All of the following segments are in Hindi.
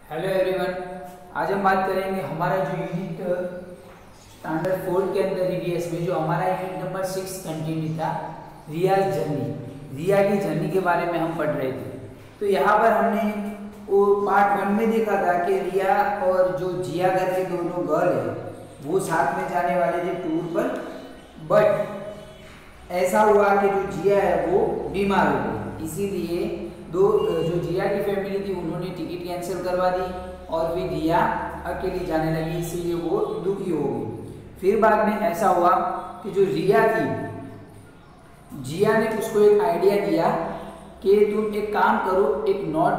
हेलो एवरीवन, आज हम बात करेंगे हमारा जो यूनिट स्टैंडर्ड 4 के अंदर ईवीएस में जो हमारा यूनिट नंबर 6 कंटिन्यू था रिया की जर्नी के बारे में हम पढ़ रहे थे। तो यहाँ पर हमने वो पार्ट 1 में देखा था कि रिया और जो जिया करके दोनों गर्ल है वो साथ में जाने वाले थे टूर पर, बट ऐसा हुआ कि जो जिया है वो बीमार हो गई। इसीलिए जो जिया की फैमिली थी उन्होंने टिकट कैंसिल करवा दी और फिर रिया अकेली जाने लगी, इसीलिए वो दुखी हो गई। फिर बाद में ऐसा हुआ कि जो रिया थी, जिया ने उसको एक आइडिया दिया कि तुम एक काम करो, एक नोट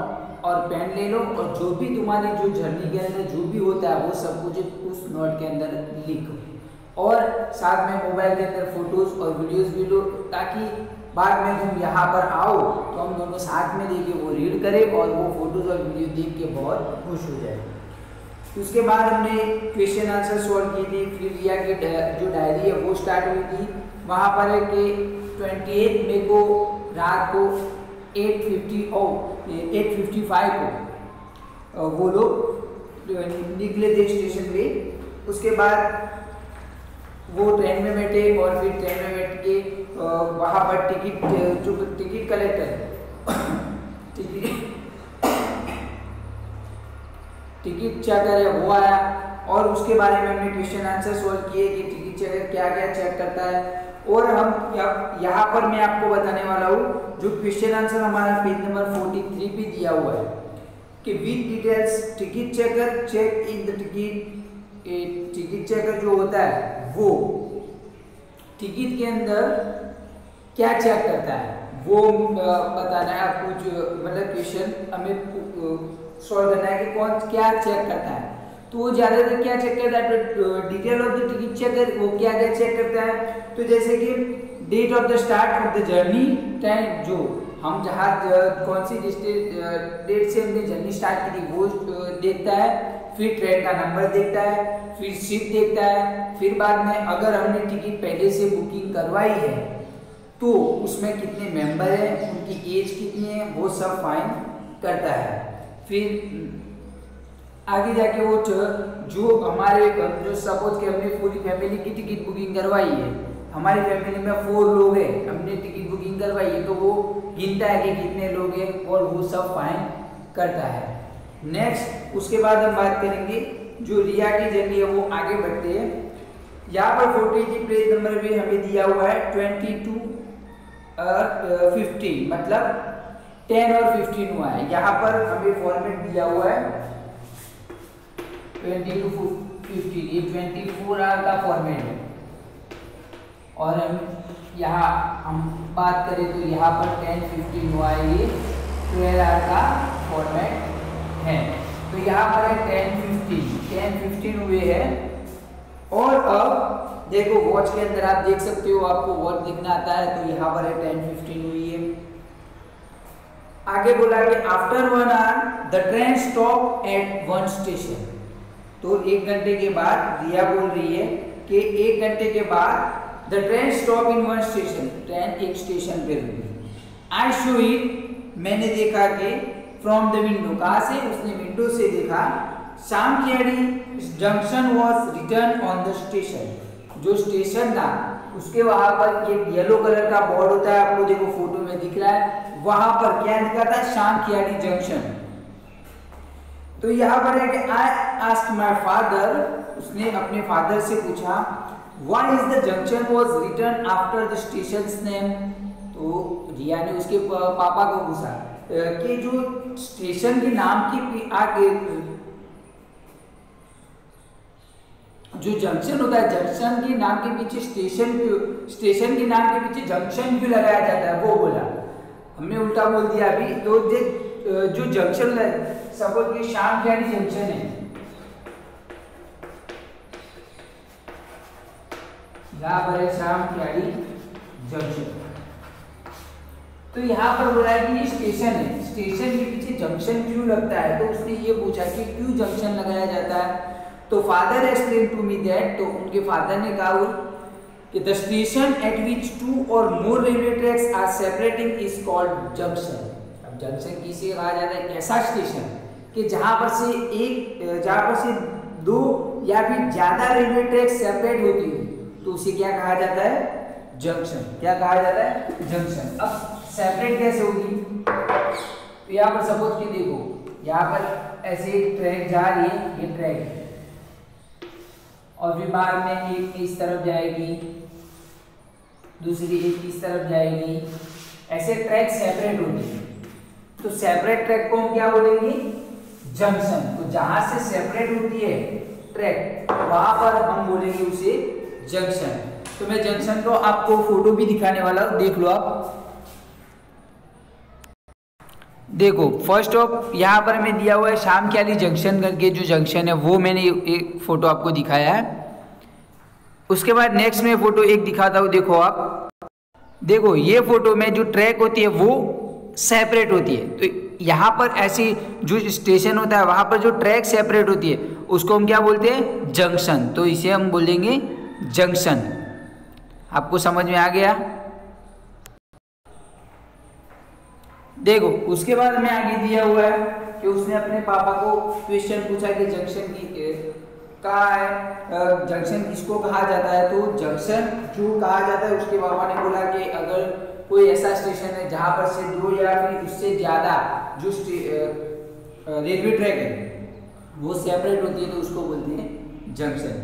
और पेन ले लो और जो भी तुम्हारी जो जर्नी के अंदर जो भी होता है वो सब कुछ उस नोट के अंदर लिखो और साथ में मोबाइल के अंदर फोटोज और वीडियोस भी लो, ताकि बाद में तुम यहाँ पर आओ तो हम दोनों साथ में देखे वो रीड करें और वो फोटोज और वीडियो देख के बहुत खुश हो जाए। उसके बाद हमने क्वेश्चन आंसर सॉल्व की थी। फिर रिया की जो डायरी है वो स्टार्ट हुई थी। वहाँ पर है कि 28 मई को रात को 8:55 को वो लोग निकले थे स्टेशन पे। उसके बाद वो ट्रेन में बैठे और फिर ट्रेन में बैठ के वहाँ पर टिकट कलेक्टर टिकट चेकर है वो आया और उसके बारे में हमने क्वेश्चन आंसर सॉल्व किए कि टिकट चेकर क्या क्या चेक करता है। और हम यहाँ पर मैं आपको बताने वाला हूँ जो क्वेश्चन आंसर हमारा पेज नंबर 43 पे दिया हुआ है कि with details ticket checker check in the ticket checker जो होता है वो टिकट के अंदर क्या चेक करता है वो बताना है आपको। जो मतलब क्वेश्चन हमें सॉल्व करना है कि कौन क्या चेक करता है। तो वो ज़्यादातर क्या चेक करता है, detail of the ticket checker वो क्या क्या चेक करता है। तो जैसे कि date of the start of the journey, time जो हम जहाँ कौन सी डेट से हमने जर्नी स्टार्ट की थी वो देखता है। फिर ट्रेन का नंबर देखता है, फिर सीट देखता है। फिर बाद में अगर हमने टिकट पहले से बुकिंग करवाई है तो उसमें कितने मेंबर हैं, उनकी एज कितनी है, वो सब फाइन करता है। फिर आगे जाके वो जो हमारे जो सपोज के हमने पूरी फैमिली की टिकट बुकिंग करवाई है, हमारी फैमिली में 4 लोग हैं, हमने टिकट बुकिंग करवाई है तो वो गिनता है कि कितने लोग हैं और वो सब फाइन करता है। नेक्स्ट उसके बाद हम बात करेंगे जो रिया की जर्नी है वो आगे बढ़ते हैं। यहाँ पर 40 पेज नंबर भी हमें दिया हुआ है 22 और 15, मतलब 10 और 15 हुआ है। यहाँ पर हमें फॉर्मेट दिया हुआ है 20 to 15, ये 24 आवर का फॉर्मेट है। और यहाँ हम बात करें तो यहाँ पर 10-15 हुआ है, ये 12 आवर का फॉर्मेट है। तो यहाँ पर है 10-15 हुए हैं। और अब देखो वॉच के अंदर आप देख सकते हो, आपको वॉच देखना आता है, तो यहाँ पर है 10-15 हुई है। आगे बोला कि after 1 hour the train stop at 1 station. तो 1 घंटे के बाद रिया बोल रही है कि 1 घंटे के बाद the train stop in 1 station, train एक स्टेशन पे रुकी। आई शो इट, मैंने देखा कि फ्रॉम द विंडो, कहाँ से, उसने विंडो से देखा। Samakhiali junction was return on the station, जो स्टेशन था उसके वहां पर एक येलो कलर का बोर्ड होता है, आपको देखो फोटो में दिख रहा है, वहां पर क्या लिखा था, सामखियाड़ी जंक्शन। तो यहाँ पर है कि आई आस्क्ड माय फादर, उसने अपने फादर से पूछा why is the junction was return after the stations name. तो रिया ने उसके पापा को पूछा कि जो स्टेशन के नाम के आगे जो जंक्शन होता है, जंक्शन के नाम के पीछे स्टेशन के नाम के पीछे जंक्शन क्यों लगाया जाता है, वो बोला। हमने उल्टा बोल दिया अभी। तो जो जंक्शन है, सपोज कि सामखियाड़ी जंक्शन है, यहाँ पर है सामखियाड़ी जंक्शन। तो यहाँ पर बोला है कि ये स्टेशन है, स्टेशन के पीछे जंक्शन क्यों लगता है। तो उसने ये पूछा कि क्यों जंक्शन लगाया जाता है। तो father explain to me that, तो उनके फादर ने कहा कि द स्टेशन एट विच 2 और more railway tracks are separating is called junction. अब जंक्शन किसे कहा जाता है, ऐसा स्टेशन कि जहां पर से दो या फिर ज्यादा रेलवे ट्रैक सेपरेट होती है तो उसे क्या कहा जाता है? जंक्शन। क्या कहा जाता है? जंक्शन। अब सेपरेट कैसे होगी? तो यहाँ पर सपोज कि देखो, यहाँ पर ऐसे एक ट्रैक जा रही है, ये ट्रैक, और फिर बाद में एक इस तरफ जाएगी, दूसरी एक इस तरफ जाएगी, ऐसे ट्रैक सेपरेट होती है। तो सेपरेट ट्रैक को हम क्या बोलेंगे? जंक्शन। तो जहां से सेपरेट होती है ट्रैक, वहां पर हम बोलेंगे उसे जंक्शन। तो मैं जंक्शन को आपको फोटो भी दिखाने वाला हूं, देख लो आप। देखो फर्स्ट ऑफ यहाँ पर मैं दिया हुआ है शामख्याली जंक्शन करके, जो जंक्शन है वो मैंने एक फोटो आपको दिखाया है। उसके बाद नेक्स्ट में फोटो एक दिखाता हूँ, देखो आप। देखो ये फोटो में जो ट्रैक होती है वो सेपरेट होती है। तो यहाँ पर ऐसी जो स्टेशन होता है वहाँ पर जो ट्रैक सेपरेट होती है उसको हम क्या बोलते हैं? जंक्शन। तो इसे हम बोलेंगे जंक्शन। आपको समझ में आ गया? देखो उसके बाद में आगे दिया हुआ है कि उसने अपने पापा को क्वेश्चन पूछा कि जंक्शन की कहाँ है, जंक्शन किसको कहा जाता है? तो जंक्शन जो कहा जाता है उसके पापा ने बोला कि अगर कोई ऐसा स्टेशन है जहां पर से दो या फिर उससे ज्यादा जो रेलवे ट्रैक है वो सेपरेट होती है तो उसको बोलते हैं जंक्शन।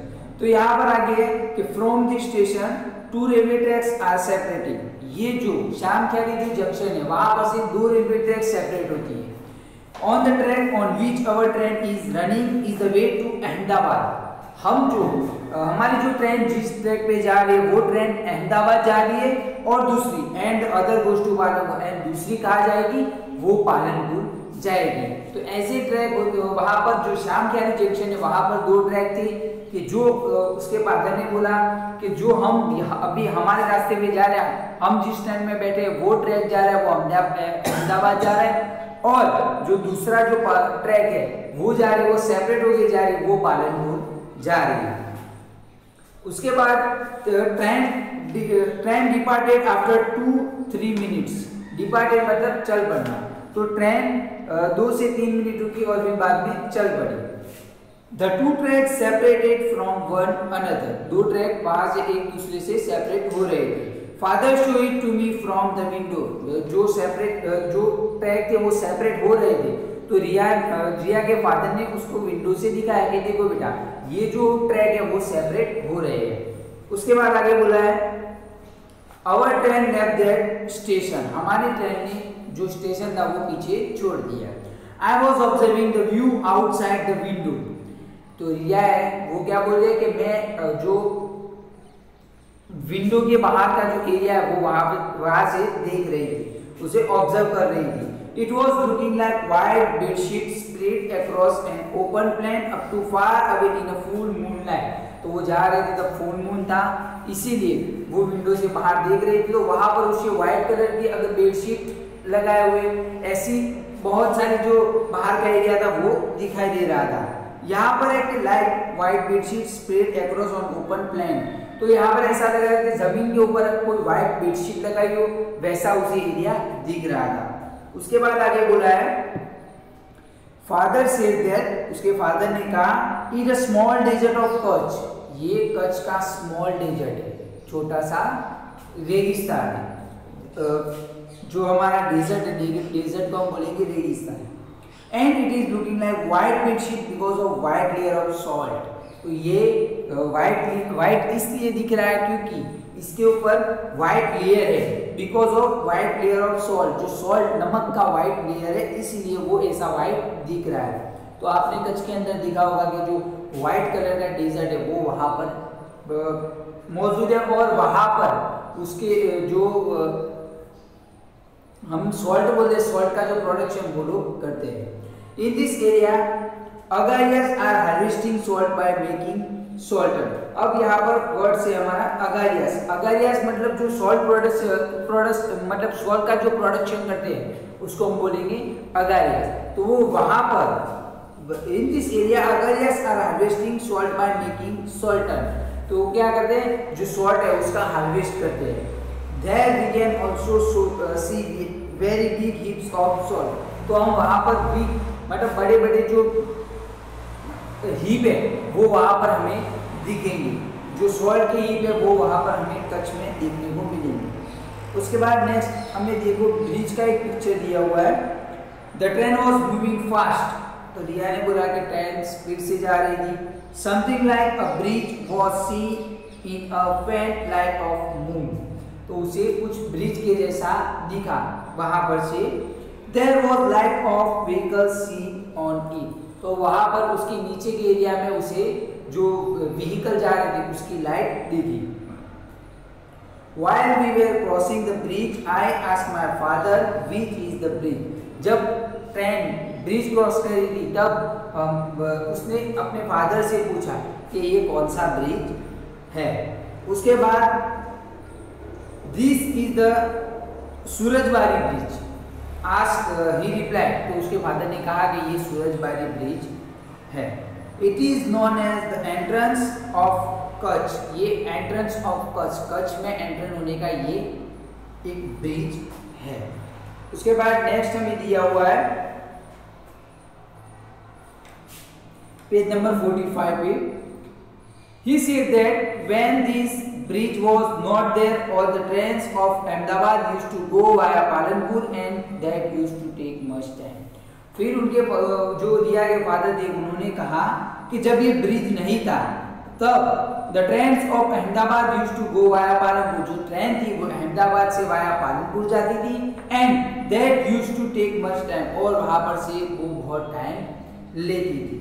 तो यहाँ पर आगे है कि from the station to railway tracks are separated. ये जो शामख्याली जो जंक्शन है वहां पर से दो रेलवे ट्रैक सेपरेट होती है। On the track on which our train is running is the way to Ahmedabad. हम जो हमारी जो ट्रेन जिस ट्रैक पे जा रही है वो ट्रेन अहमदाबाद जा रही है, और दूसरी and other goes to Palanpur, and दूसरी कहाँ जाएगी? वो पालनपुर जाएगी। तो ऐसे ट्रैक वहां पर जो शामख्याली जंक्शन है वहां पर दो ट्रैक थे कि जो उसके फादर ने बोला कि जो हम अभी हमारे रास्ते में जा रहे हैं, हम जिस ट्रेन में बैठे वो ट्रैक जा रहा है वो अहमदाबाद जा रहा है, और जो दूसरा जो ट्रैक है वो जा रही है, वो सेपरेट होके जा रही है, वो पालनपुर जा रही है। उसके बाद train departed after 2-3 minutes. Departed मतलब चल पड़ना। तो ट्रेन 2 से 3 मिनट रुकी और फिर बाद में चल पड़ी। The two tracks separated from one another. दो ट्रैक वहां से एक दूसरे से सेपरेट हो रहे थे। Father show it to me from the window. जो ट्रैक थे वो सेपरेट हो रहे थे तो रिया के फादर ने उसको विंडो से दिखाया कि देखो बेटा ये जो ट्रैक है वो सेपरेट हो रहे हैं। उसके बाद आगे बोला है Our train left that station. हमारी ट्रेन ने जो स्टेशन था वो पीछे छोड़ दिया। I was observing the view outside the window. तो रिया है वो क्या बोल रही है कि मैं जो विंडो के बाहर का जो एरिया है वो वहां से देख रही थी, उसे ऑब्जर्व कर रही थी। It was looking like white bedsheet spread across an open plain up to far away in a full moonlight. तो वो जा रहे थे तब फुल मून था, इसीलिए वो विंडो से बाहर देख रही थी। तो वहां पर उसे व्हाइट कलर की अगर बेडशीट लगाए हुए ऐसी बहुत सारी जो बाहर का एरिया था वो दिखाई दे रहा था। यहाँ पर एक light white bedsheet spread across on open plain. तो यहाँ पर ऐसा लग रहा है कि जमीन के ऊपर कोई व्हाइट बेडशीट लगाई हो, वैसा उसे एरिया दिख रहा था। उसके बाद आगे बोला है फादर सेड दैट, उसके फादर ने कहा is a small desert of Kutch. ये कच्छ का स्मॉल डेजर्ट है, छोटा सा रेगिस्तान है। जो हमारा डेजर्ट है, डेजर्ट को हम बोलेंगे रेगिस्तान। And it is looking like white bedsheet because of white layer of salt. तो ये व्हाइट इसलिए दिख रहा है क्योंकि इसके ऊपर व्हाइट लेयर है, because of white layer of salt. जो सॉल्ट नमक का व्हाइट लेयर है इसलिए वो ऐसा व्हाइट दिख रहा है। तो आपने कच्छ के अंदर देखा होगा कि जो व्हाइट कलर का डेजर्ट है वो वहां पर मौजूद है, और वहां पर उसके जो हम सॉल्ट बोलते हैं, सॉल्ट का जो प्रोडक्शन वो लोग करते हैं। In this area Agarias are harvesting salt by making salt. अब यहाँ पर वर्ड से हमारा अगारियास, अगारियास मतलब जो सॉल्ट प्रोडक्ट्स मतलब सॉल्ट का जो प्रोडक्शन करते हैं उसको हम बोलेंगे अगारियास। तो वो वहां पर in this area Agarias are harvesting salt by making salt. तो क्या करते हैं, जो सॉल्ट है उसका हार्वेस्ट करते हैं। There we can also see very big heaps of salt. तो हम वहाँ पर बिग मतलब बड़े बड़े जो हीप है वो वहाँ पर हमें दिखेंगे, जो सॉल्ट के हीप है वो वहाँ पर हमें कच्छ में देखने को मिलेंगे। उसके बाद नेक्स्ट हमें देखो ब्रिज का एक पिक्चर दिया हुआ है। The train was moving fast, तो रिया ने बोला कि ट्रेन स्पीड से जा रही थी। Something like a bridge was seen in a faint light of moon, तो उसे कुछ ब्रिज के जैसा दिखा वहां पर से। There was light of vehicle seen on it, तो वहां पर उसके नीचे के एरिया में उसे जो व्हीकल जा रहे थे उसकी लाइट दिखी। While we were crossing the bridge, I asked my father which is the bridge. जब ट्रेन ब्रिज क्रॉस कर रही थी तब उसने अपने फादर से पूछा कि ये कौन सा ब्रिज है। उसके बाद this is the Surajbari bridge, as he replied, तो उसके फादर ने कहा कि ये सूरजबारी ब्रिज है। It is known as the entrance of Kutch, ये एंट्रेंस ऑफ कच्छ, कच्छ में एंटर होने का ये एक ब्रिज है। उसके बाद नेक्स्ट हमें दिया हुआ है पेज नंबर 45 पे। He said that when this bridge was not there, all the trains of Ahmedabad used to go via Palanpur and that used to take much time. फिर उनके जो रिया के फादर थे उन्होंने कहा कि जब ये ब्रिज नहीं था तब the trains of Ahmedabad used to go via Palanpur, जो ट्रेन थी वो अहमदाबाद से वाया पालनपुर जाती थी। And that used to take much time, और वहां पर से वो बहुत टाइम लेती थी।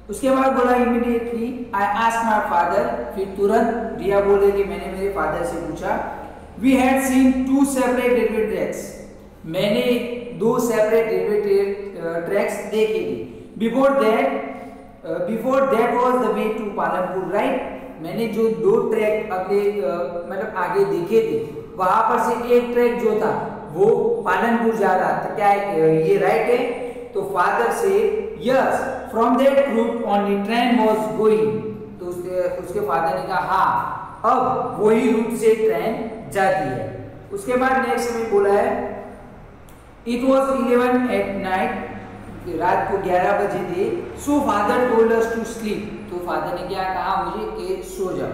उसके बाद बोला immediately I asked my father, फिर तुरंत रिया बोले कि मैंने मेरे फादर से पूछा। We had seen two separate railway tracks, मैंने दो सेपरेट रेलवे ट्रैक्स देखे थे। Before that was the way to Palanpur, right, मैंने जो दो ट्रैक अगले मतलब आगे देखे थे वहां पर से एक ट्रैक जो था वो पालनपुर जा रहा था, क्या ये राइट है? तो फादर से yes, from that route only train was going, तो उसके फादर ने कहा हाँ, अब वही रूट से ट्रेन जाती है। उसके बाद नेक्स्ट हमें बोला है इट वाज 11 एट नाइट, रात को 11 बजे थे। So father told us to sleep, तो फादर ने क्या कहा मुझे कि सो जाओ।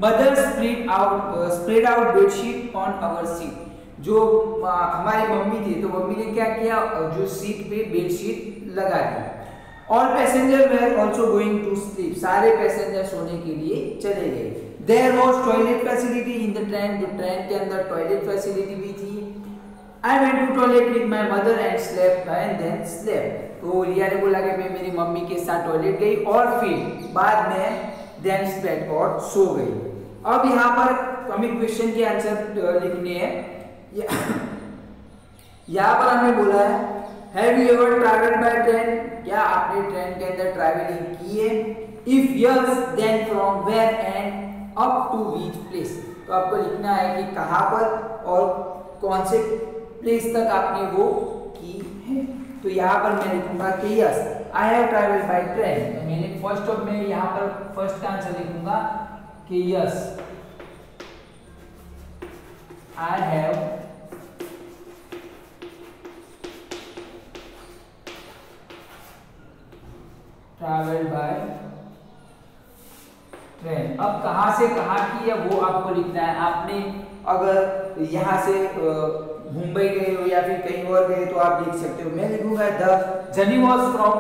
Mother spread out bedsheet on our seat, जो हमारी मम्मी थी तो मम्मी ने क्या किया, जो सीट पे बेडशीट लगा दी। All passenger were also going to sleep, सारे पैसेंजर सोने के लिए चले गए। There was toilet facility in the train, जो ट्रेन के अंदर टॉयलेट फैसिलिटी भी थी। I went to toilet with my mother and slept and then slept, तो रिया ने बोला कि मैं मेरी मम्मी के साथ टॉयलेट गई और फिर बाद में then slept और सो गई। अब यहाँ पर हमें क्वेश्चन के आंसर लिखने हैं। यहाँ पर हमें बोला है Have you ever traveled by train? क्या आपने ट्रेन के अंदर ट्रैवलिंग की है? If yes, then from where and up to which place? तो आपको लिखना है कि कहाँ पर और कौन से प्लेस तक आपने वो की है। तो यहाँ पर मैं लिखूंगा कि yes I have travelled by train, तो मैंने फर्स्ट ऑफ में यहाँ पर फर्स्ट का आंसर लिखूंगा कि yes I have travelled by train. अब कहाँ से कहाँ की है वो आपको लिखना है। आपने अगर यहाँ से मुंबई गए हो या फिर कहीं और गए तो आप लिख सकते हो। मैं लिखूंगा द जर्नी वॉज फ्रॉम,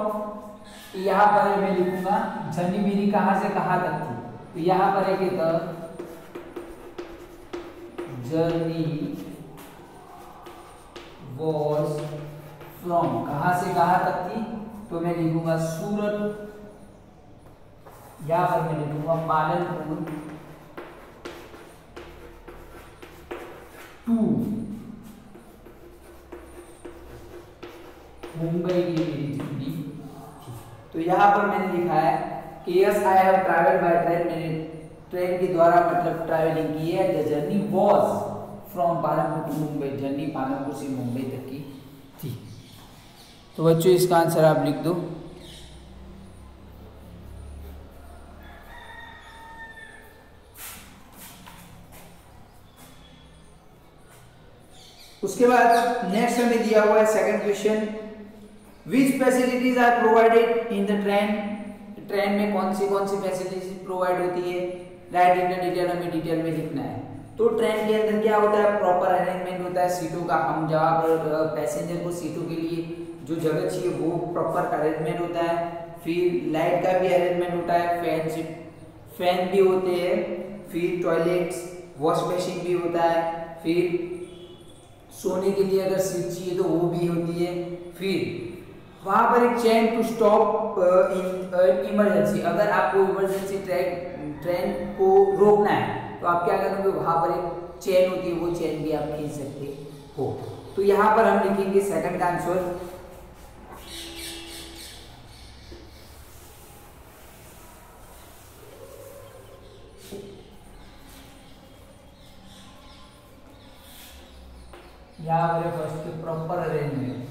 यहाँ पर मैं लिखूंगा जर्नी मेरी कहाँ से कहाँ तक थी, तो यहाँ पर है कि द जर्नी वॉज फ्रॉम, कहाँ से कहाँ तक थी, तो मैं लिखूंगा सूरत, यहाँ पर मैं लिखूंगा पालनपुर टू मुंबई की मेरी जर्नी। तो यहाँ पर मैंने लिखा है कि yes I have travelled by train, मैंने ट्रेन के द्वारा मतलब ट्रैवलिंग की है। The journey was from Palanpur to Mumbai, journey Palanpur से मुंबई तक की थी। तो बच्चों इसका आंसर आप लिख दो। उसके बाद नेक्स्ट हमें दिया हुआ है second question. Which facilities are provided in the train, train में कौन सी फैसिलिटीज प्रोवाइड होती है, राइट इन डिटेल, हमें डिटेल में लिखना है। तो ट्रेन के अंदर क्या होता है, प्रॉपर अरेंजमेंट होता है सीटों का, हम जहाँ पर पैसेंजर को सीटों के लिए जो जगह चाहिए वो प्रॉपर अरेंजमेंट होता है। फिर लाइट का भी अरेंजमेंट होता है, फैन भी होते हैं, फिर टॉयलेट्स, वॉश बेसिन भी होता है, फिर सोने के लिए अगर सीट चाहिए तो वो भी होती है। फिर वहाँ पर एक chain to stop in emergency, अगर आपको इमरजेंसी ट्रेन को रोकना है तो आप क्या करोगे, वहाँ पर एक चेन होती है, वो चेन भी आप खींच सकते हो। तो यहाँ पर हम लिखेंगे सेकंड का आंसर। यहाँ पर फर्स्ट प्रॉपर अरेंजमेंट,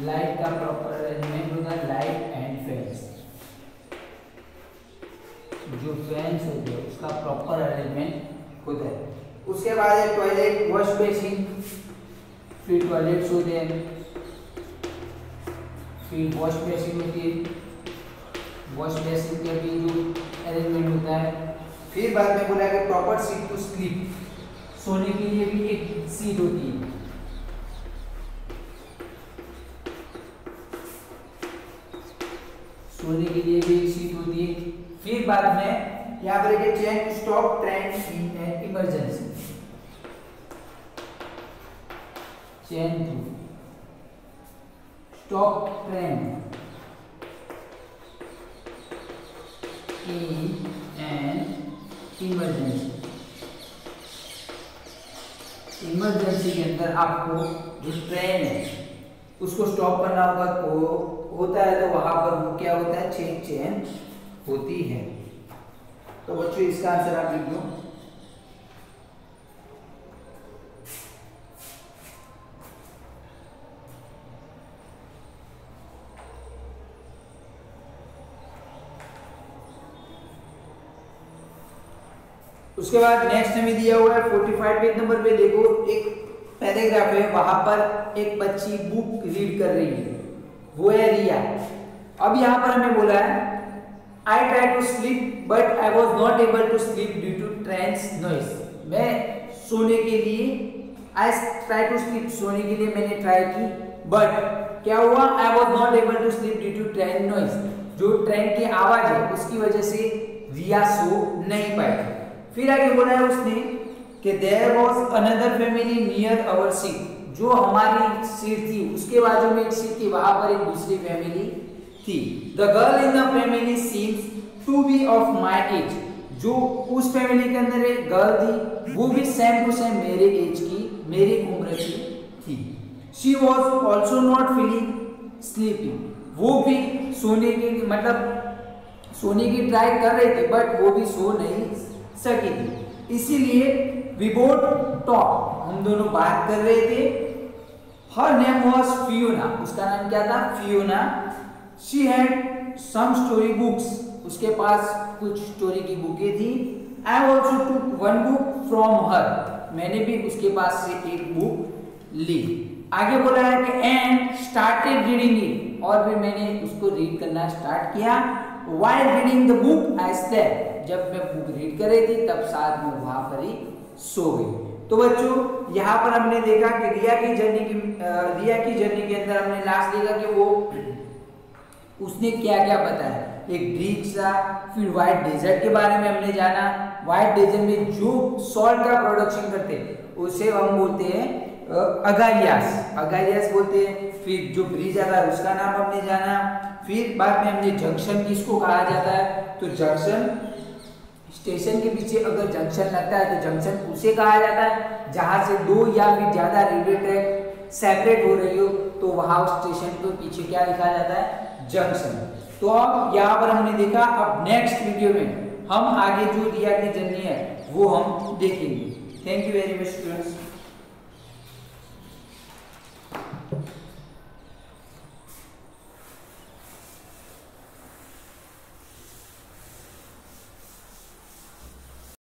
लाइट का प्रॉपर अरेंजमेंट होगा, लाइट एंड फैंस, जो फैंस होते हैं उसका प्रॉपर अरेंजमेंट होता है। उसके बाद है टॉयलेट, वॉश बेसिन, फिर टॉयलेट्स होते हैं, फिर वॉश बेसिन होती है, वॉश बेसिन के भी जो अरेंजमेंट होता है। फिर बाद में बोला कि प्रॉपर सीट टू स्लीप, सोने के लिए भी एक सीट होती है। सोने के लिए भी एक सीट होती है। फिर बाद में यहाँ पर एक chain to stop train in an emergency, chain to stop train in an emergency. Emergency के अंदर आपको जो ट्रेन है उसको स्टॉप करना होगा, तो होता है तो वहां पर वो क्या होता है, चेन होती है। तो बच्चों इसका आंसर आप लिख दो। उसके बाद नेक्स्ट हमें दिया हुआ है 45 पेज नंबर पे, देखो एक पैराग्राफ है, वहां पर एक बच्ची बुक रीड कर रही है, वो है रिया। अब यहाँ पर हमें बोला है I try to sleep but I was not able to sleep due to trains noise. मैं सोने के लिए, आई ट्राई टू स्लीप, सोने के लिए मैंने ट्राई की, बट क्या हुआ, I was not able to sleep due to train noise, जो ट्रेन की आवाज है उसकी वजह से रिया सो नहीं पाई। फिर आगे बोला है उसने कि there was another family near our seat, जो हमारी सीट थी उसके बाजू में एक सीट थी, वहां पर एक दूसरी फैमिली थी। The girl in the family seems to be of my age, जो उस फैमिली के अंदर एक गर्ल थी वो भी सेम टू सेम मेरे एज की, मेरी उम्र की थी। She was also not feeling sleepy, वो भी सोने की, मतलब सोने की ट्राई कर रही थी बट वो भी सो नहीं सकी थी। इसीलिए वी बोथ टॉक, हम दोनों बात कर रहे थे। हर नेम वाज फियोना, उसका नाम क्या था, Fiona. She had some story books, उसके पास कुछ स्टोरी की बुकें थी। I also took one book from her, मैंने भी उसके पास से एक बुक ली। आगे बोला है कि एंड स्टार्टेड रीडिंग इट, और फिर मैंने उसको रीड करना स्टार्ट किया। While reading the book I slept, जब मैं बुक रीड कर रही थी तब साथ में वहां पर ही सो गई। तो बच्चों यहाँ पर हमने देखा कि रिया की जर्नी के अंदर हमने लास्ट देखा कि वो उसने क्या क्या बताया, एक ब्रिज था, फिर व्हाइट डेजर्ट के बारे में हमने जाना। व्हाइट डेजर्ट में जो सॉल्ट का प्रोडक्शन करते हैं उसे हम बोलते हैं अगारियास बोलते हैं। फिर जो ब्रिज आता है उसका नाम हमने जाना। फिर बाद में हमने जंक्शन किसको कहा जाता है, तो जंक्शन, स्टेशन के पीछे अगर जंक्शन लगता है तो जंक्शन उसे कहा जाता है जहां से दो या फिर ज्यादा रेलवे ट्रैक सेपरेट हो रही हो, तो वहां स्टेशन के पीछे क्या लिखा जाता है, जंक्शन। तो अब यहाँ पर हमने देखा, अब नेक्स्ट वीडियो में हम आगे जो रिया की जर्नी है वो हम देखेंगे। Thank you very much students.